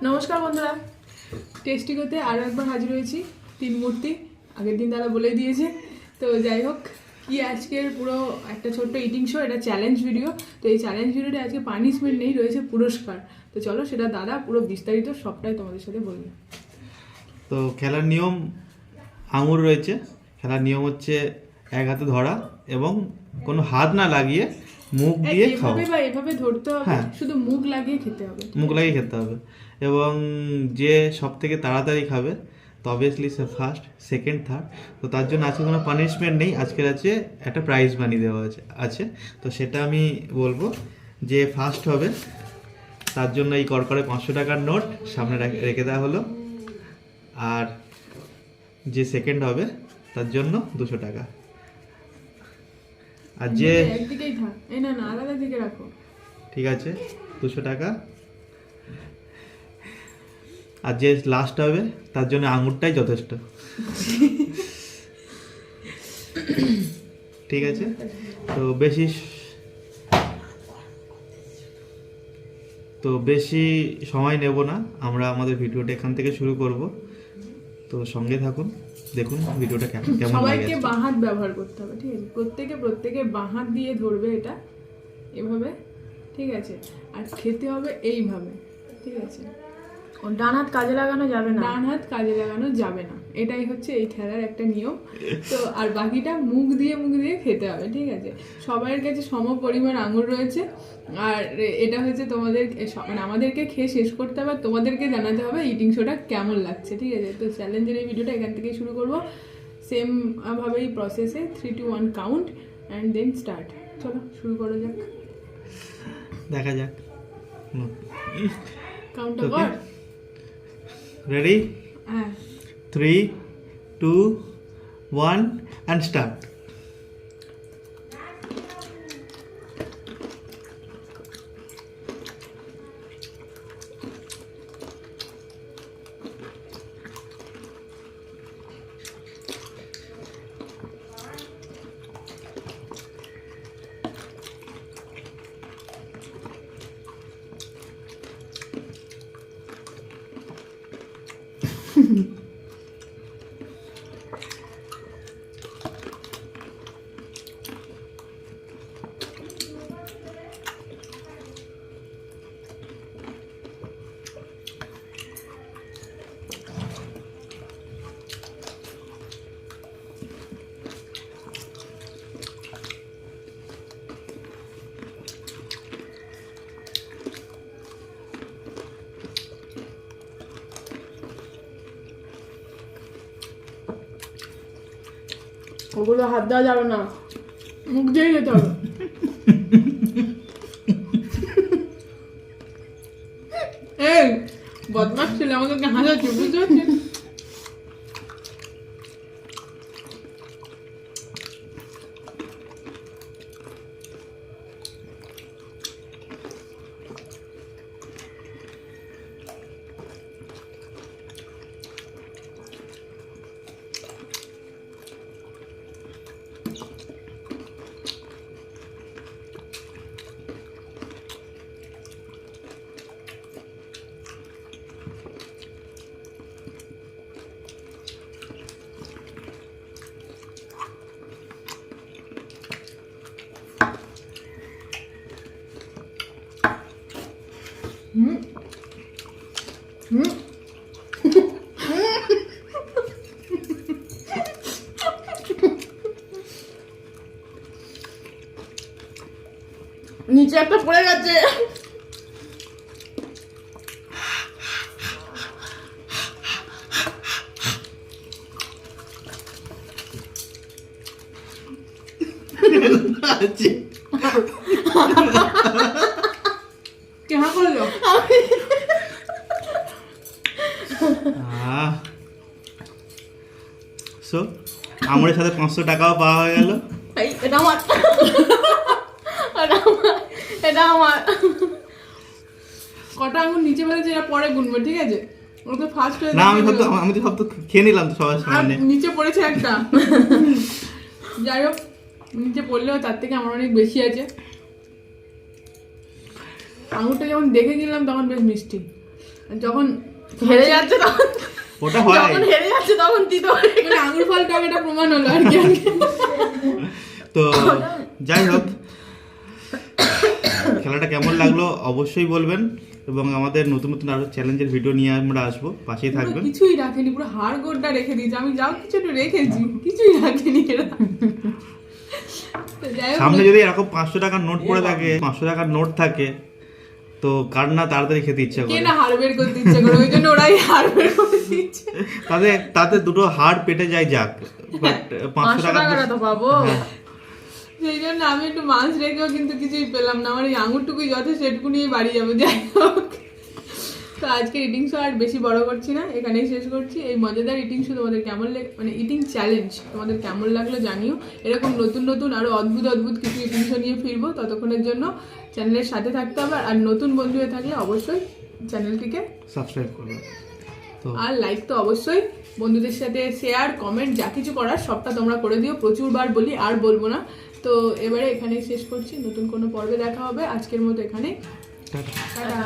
নমস্কার বন্ধুরা, টেস্টিকোতে আরও একবার হাজির হয়েছি। তিন মূর্তি আগের দিন দাদা বলে দিয়েছে। তো যাই হোক, কি আজকের পুরো একটা ছোট্ট ইটিং শো, এটা চ্যালেঞ্জ ভিডিও। তো এই চ্যালেঞ্জ ভিডিওতে আজকে পানিশমেন্ট নেই, রয়েছে পুরস্কার। তো চলো সেটা দাদা পুরো বিস্তারিত সবটাই তোমাদের সাথে বলবে। তো খেলার নিয়ম আঙুর রয়েছে। খেলার নিয়ম হচ্ছে এক হাতে ধরা এবং কোনো হাত না লাগিয়ে মুখ দিয়ে খাওয়া। এভাবে ধরতে হবে, শুধু মুখ লাগিয়ে খেতে হবে। মুখ লাগিয়ে খেতে হবে এবং যে সব থেকে তাড়াতাড়ি খাবে তো অবভিয়াসলি সে ফার্স্ট, সেকেন্ড, থার্ড। তো তার জন্য আজকে কোনো পানিশমেন্ট নেই, আজকের আছে একটা প্রাইজ মানি দেওয়া আছে। তো সেটা আমি বলবো, যে ফার্স্ট হবে তার জন্য এই করকরে 500 টাকার নোট সামনে রেখে দেওয়া হলো, আর যে সেকেন্ড হবে তার জন্য 200 টাকা। আর যে একদিকেই থাক, এই না আলাদা দিকে রাখো, ঠিক আছে, 200 টাকা। আর যে লাস্ট হবে তার জন্য আঙুরটাই যথেষ্ট। ঠিক আছে, তো বেশি সময় নেব না, আমরা আমাদের ভিডিওটা এখান থেকে শুরু করব। তো সঙ্গে থাকুন, দেখুন ভিডিওটা কেমন লাগে। সবাইকে বাঁ হাত ব্যবহার করতে হবে, ঠিক আছে? প্রত্যেকে বাঁ হাত দিয়ে ধরবে এটা এভাবে, ঠিক আছে? আর খেতে হবে এইভাবে, ঠিক আছে? ডান হাত কাজে লাগানো যাবে না, এটাই হচ্ছে এই খেলার একটা নিয়ম। তো আর বাকিটা মুখ দিয়ে খেতে হবে, ঠিক আছে? সবার কাছে সম পরিমাণ আঙুর রয়েছে, আর এটা হচ্ছে তোমাদের মানে আমাদেরকে খেয়ে শেষ করতে হবে, তোমাদেরকে জানাতে হবে ইটিং শোটা কেমন লাগছে, ঠিক আছে? তো চ্যালেঞ্জের এই ভিডিওটা এখান থেকে শুরু করবো, সেম ভাবেই প্রসেসে 3 to 1 count and then start. চলো শুরু করা যাক, দেখা যাক। কাউন্টটা কর। রেডি? হ্যাঁ, 3, 2, 1 and start. ওগুলো হাত দেওয়া যাবে না, মুখ দিয়ে যেতে হবে। এই বদমাস ছেলে আমাদেরকে হাসাচ্ছে, বুঝতে পারছিস? নিচে একটা পড়ে গেছে। কেমন করলো? সো আঙুরের সাথে 500 টাকাও পাওয়া হয়ে গেল। এটা আমার কটা আঙুর নিচে বেড়েছে এটা পরে গুনবো, ঠিক আছে? ও তো ফার্স্ট হয়ে না, আমি তো সব তো খেয়ে নিলাম তো সবার সামনে। নিচে পড়েছে একটা। যাই হোক, নিচে পড়লেও তার থেকে আমার অনেক বেশি আছে। আঙুরটা যখন দেখে কিনলাম তখন বেশ মিষ্টি, আর যখন হেরে যাচ্ছে তখন, ওটা হয়। যখন হেরে যাচ্ছে তখন দিতে পারে। মানে আঙুর ফল টক এটা প্রমাণ হলো আর কি। তো যাই হোক, খেলাটা কেমন লাগলো অবশ্যই বলবেন, এবং আমাদের নতুন নতুন আরো চ্যালেঞ্জের ভিডিও নিয়ে আমরা আসবো, পাশেই থাকবেন। কিছুই রাখেনি, পুরো হাড় গোড়টা রেখে দিয়েছে। আমি যাও কিছু একটু রেখেছি, কিছুই রাখেনি এরা। তো যাই হোক, সামনে যদি এরকম 500 টাকার নোট পড়ে থাকে, 500 টাকার নোট থাকে, তো কার না তাড়াতাড়ি খেতে ইচ্ছা কে করে। না হাড় বের করতে ইচ্ছে করে, ওই জন্য ওরাই হাড় বের করে দিচ্ছে। তাতে দুটো হাড় পেটে যায় যাক, বাট 500 500 টাকা টাকাটা তো পাবো। সেই জন্য আমি একটু মাছ রেখেও কিন্তু কিছুই পেলাম না। আমার এই আঙুরটুকুই যথেষ্ট, সেটুকু নিয়ে বাড়ি যাবো। যাই হোক, তো আজকে ইটিং শো আর বেশি বড় করছি না, এখানেই শেষ করছি। এই মজাদার ইটিং শো তোমাদের কেমন মানে ইটিং চ্যালেঞ্জ তোমাদের কেমন লাগলো জানিও। এরকম নতুন নতুন আরো অদ্ভুত অদ্ভুত কিছু ইটিং শো নিয়ে ফিরবো। ততক্ষণের জন্য চ্যানেলের সাথে থাকতে হবে, আর নতুন বন্ধু হয়ে থাকলে অবশ্যই চ্যানেলটিকে সাবস্ক্রাইব করবে। তো আর লাইক তো অবশ্যই, বন্ধুদের সাথে শেয়ার কমেন্ট যা কিছু করার সবটা তোমরা করে দিও। প্রচুরবার বলি, আর বলবো না। তো এবারে এখানেই শেষ করছি, নতুন কোনো পর্বে দেখা হবে। আজকের মতো এখানেই, টাটা। টাটা।